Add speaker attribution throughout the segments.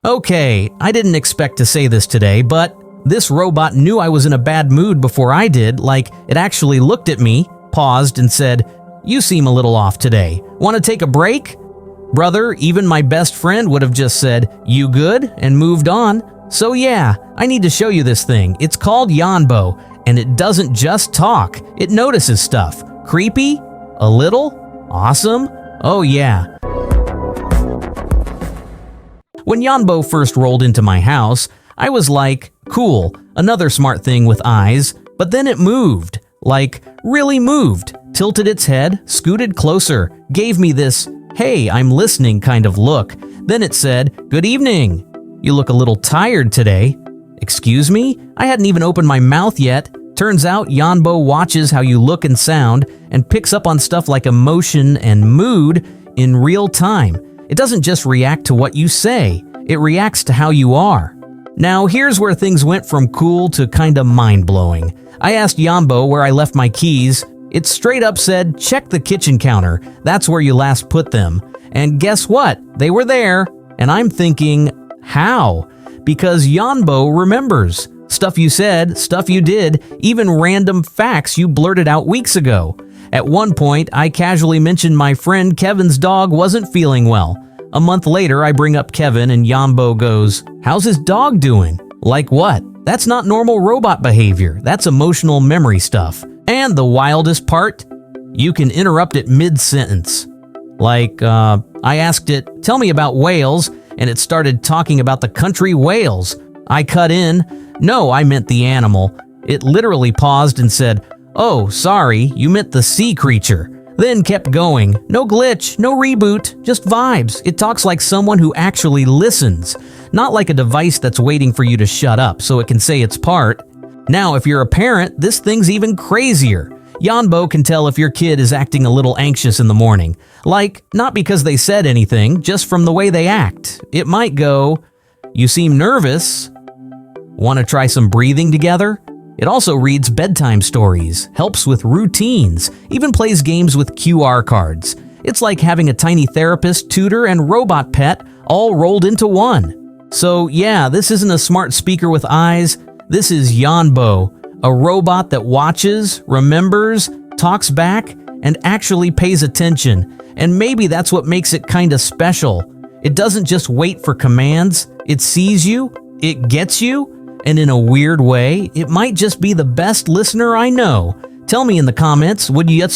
Speaker 1: Okay, I didn't expect to say this today, but this robot knew I was in a bad mood before I did, like it actually looked at me, paused, and said, "You seem a little off today. Want to take a break?" Brother, even my best friend would have just said, "You good?" and moved on. So yeah, I need to show you this thing. It's called Yonbo, and it doesn't just talk, it notices stuff. Creepy? A little? Awesome? Oh yeah. When Yonbo first rolled into my house, I was like, cool, another smart thing with eyes, but then it moved. Like, really moved, tilted its head, scooted closer, gave me this, "Hey, I'm listening" kind of look. Then it said, "Good evening. You look a little tired today." Excuse me? I hadn't even opened my mouth yet. Turns out Yonbo watches how you look and sound and picks up on stuff like emotion and mood in real time. It doesn't just react to what you say, it reacts to how you are. Now here's where things went from cool to kinda mind-blowing. I asked Yonbo where I left my keys. It straight up said, "Check the kitchen counter. That's where you last put them." And guess what? They were there. And I'm thinking, how? Because Yonbo remembers. Stuff you said, stuff you did, even random facts you blurted out weeks ago. At one point, I casually mentioned my friend Kevin's dog wasn't feeling well. A month later, I bring up Kevin and Yonbo goes, "How's his dog doing?" Like what? That's not normal robot behavior. That's emotional memory stuff. And the wildest part? You can interrupt it mid-sentence. Like, I asked it, "Tell me about Wales," and it started talking about the country Wales. I cut in, "No, I meant the animal." It literally paused and said, "Oh, sorry, you meant the sea creature." Then kept going. No glitch, no reboot, just vibes. It talks like someone who actually listens, not like a device that's waiting for you to shut up so it can say its part. Now, if you're a parent, this thing's even crazier. Yonbo can tell if your kid is acting a little anxious in the morning. Like, not because they said anything, just from the way they act. It might go, "You seem nervous. Want to try some breathing together?" It also reads bedtime stories, helps with routines, even plays games with QR cards. It's like having a tiny therapist, tutor, and robot pet all rolled into one. So yeah, this isn't a smart speaker with eyes. This is Yonbo, a robot that watches, remembers, talks back, and actually pays attention. And maybe that's what makes it kinda special. It doesn't just wait for commands, it sees you, it gets you, and in a weird way, it might just be the best listener I know. Tell me in the comments, would you want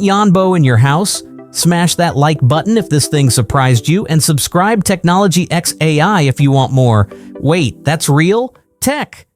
Speaker 1: Yonbo in your house? Smash that like button if this thing surprised you, and subscribe Technology X AI if you want more. Wait, that's real? Tech!